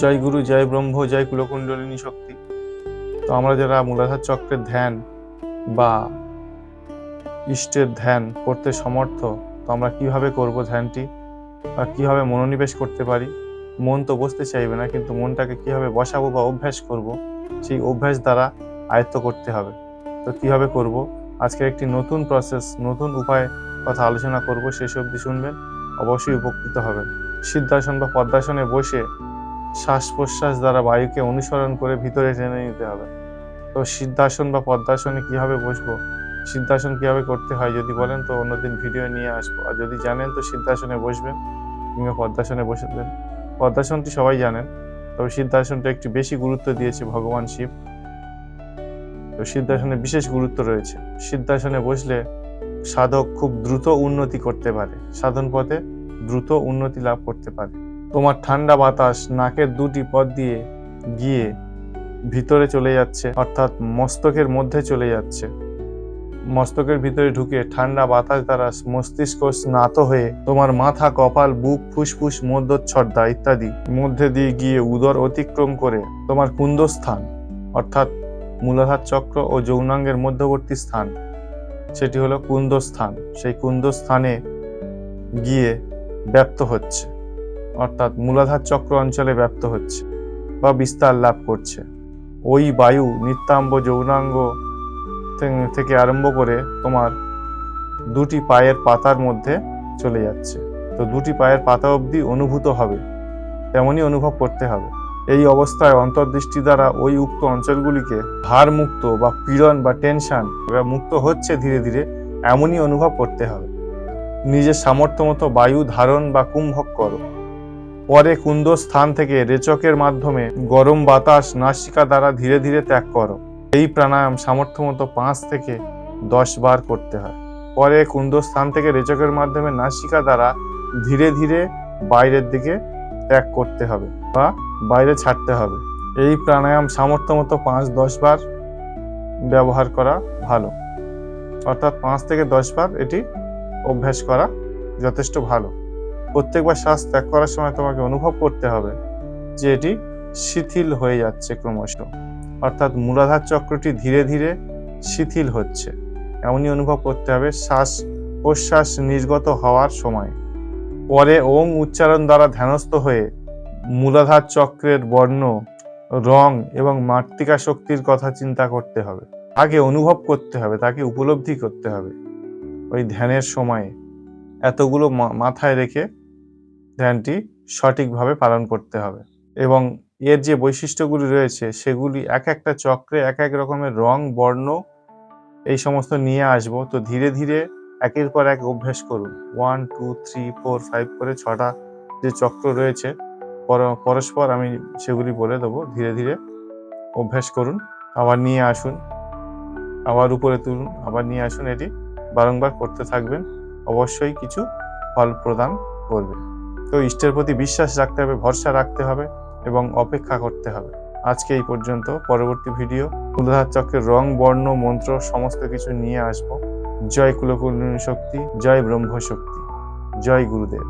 জয় গুরু, জয় ব্রহ্ম, জয় কুলকুণ্ডলিনী শক্তি। তো আমরা যারা মূলাধার চক্রের ধ্যান বা ইষ্টের ধ্যান করতে সমর্থ, তো আমরা কিভাবে করব ধ্যানটি বা কিভাবে মনোনিবেশ করতে পারি। মন তো বসতে চাইবে না, কিন্তু মনটাকে কিভাবে বসাবো বা অভ্যাস করব, সেই অভ্যাস দ্বারা আয়ত্ত করতে হবে। তো কিভাবে করব, আজকে একটি নতুন প্রসেস, নতুন উপায় কথা আলোচনা করব। শেষ অবধি শুনবেন, অবশ্যই উপকৃত হবেন। সিদ্ধাসন বা পদ্মাসনে বসে শ্বাস প্রশ্বাস দ্বারা বায়ুকে অনুসরণ করে ভিতরে টেনে নিতে হবে। তো সিদ্ধাসন বা পদ্মাসনে কিভাবে বসবো, সিদ্ধাসন কিভাবে করতে হয় যদি বলেন, তো অন্যদিন ভিডিও নিয়ে আসবো। আর যদি জানেন তো সিদ্ধাসনে বসবেন কিংবা পদ্মাসনে বসবেন। পদ্মাসনটি সবাই জানেন, তবে সিদ্ধাসনটা একটু বেশি গুরুত্ব দিয়েছে ভগবান শিব। তো সিদ্ধাসনে বিশেষ গুরুত্ব রয়েছে। সিদ্ধাসনে বসলে সাধক খুব দ্রুত উন্নতি করতে পারে, সাধন পথে দ্রুত উন্নতি লাভ করতে পারে। তোমার ঠান্ডা বাতাস নাকের দুটি পথ দিয়ে গিয়ে ভিতরে চলে যাচ্ছে, অর্থাৎ মস্তকের মধ্যে চলে যাচ্ছে। মস্তকের ভিতরে ঢুকে ঠান্ডা বাতাস দ্বারা মস্তিষ্ক স্নাত হয়ে তোমার মাথা, কপাল, বুক, ফুসফুস, মধ্যচ্ছদা ইত্যাদি মধ্যে দিয়ে গিয়ে উদর অতিক্রম করে তোমার কুন্দস্থান, অর্থাৎ মূলাধার চক্র ও যৌনাঙ্গের মধ্যবর্তী স্থান, সেটি হলো কুন্দস্থান। সেই কুন্দস্থানে গিয়ে ব্যাপ্ত হচ্ছে, অর্থাৎ মূলাধার চক্র অঞ্চলে ব্যাপ্ত হচ্ছে বা বিস্তার লাভ করছে। ওই বায়ু নিত্যাম্ব যৌনাঙ্গ থেকে আরম্ভ করে তোমার দুটি পায়ের পাতার মধ্যে চলে যাচ্ছে। তো দুটি পায়ের পাতা অবধি অনুভূত হবে, তেমনই অনুভব করতে হবে। এই অবস্থায় অন্তর্দৃষ্টি দ্বারা ওই উক্ত অঞ্চলগুলিকে ভার মুক্ত বা পীড়ন বা টেনশন মুক্ত হচ্ছে ধীরে ধীরে, এমনই অনুভব করতে হবে। নিজের সামর্থ্য মতো বায়ু ধারণ বা কুম্ভক করো। পরে কুন্দ স্থান থেকে রেচকের মাধ্যমে গরম বাতাস নাসিকা দ্বারা ধীরে ধীরে ত্যাগ করো। এই প্রাণায়াম সামর্থ্য মতো 5 থেকে 10 বার করতে হয়। পরে কুন্দ স্থান থেকে রেচকের মাধ্যমে নাসিকা দ্বারা ধীরে ধীরে বাইরের দিকে ত্যাগ করতে হবে বা বাইরে ছাড়তে হবে। এই প্রাণায়াম সামর্থ্য মতো 5-10 বার ব্যবহার করা ভালো, অর্থাৎ 5 থেকে 10 বার এটি অভ্যাস করা যথেষ্ট ভালো। প্রত্যেকবার শ্বাস ত্যাগ করার সময় তোমাকে অনুভব করতে হবে যে এটি শিথিল হয়ে যাচ্ছে ক্রমশ, অর্থাৎ মূলাধার চক্রটি ধীরে ধীরে শিথিল হচ্ছে, এমনই অনুভব করতে হবে শ্বাস প্রশ্বাস নির্গত হওয়ার সময়। পরে ওং উচ্চারণ দ্বারা ধ্যানস্থ হয়ে মূলাধার চক্রের বর্ণ, রং এবং মাতৃকা শক্তির কথা চিন্তা করতে হবে। আগে অনুভব করতে হবে, তাকে উপলব্ধি করতে হবে ওই ধ্যানের সময়ে। এতগুলো মাথায় রেখে ধ্যানটি সঠিকভাবে পালন করতে হবে। এবং এর যে বৈশিষ্ট্যগুলি রয়েছে সেগুলি এক একটা চক্রে এক এক রকমের রং, বর্ণ এই সমস্ত নিয়ে আসবো। তো ধীরে ধীরে একের পর এক অভ্যাস করুন। 1 2 3 4 5 করে 6টা যে চক্র রয়েছে পরস্পর আমি সেগুলি বলে দেবো। ধীরে ধীরে অভ্যাস করুন, আবার নিয়ে আসুন, আবার উপরে তুলুন, আবার নিয়ে আসুন। এটি বারংবার করতে থাকবেন, অবশ্যই কিছু ফল প্রদান করবে। তো ইষ্টের প্রতি বিশ্বাস রাখতে হবে, ভরসা রাখতে হবে এবং অপেক্ষা করতে হবে। আজকে এই পর্যন্ত। পরবর্তী ভিডিও মূলাধার চক্রের রং, বর্ণ, মন্ত্র সমস্ত কিছু নিয়ে আসবো। জয় কুলকুণ্ডলিনী শক্তি, জয় ব্রহ্ম শক্তি, জয় গুরুদেব।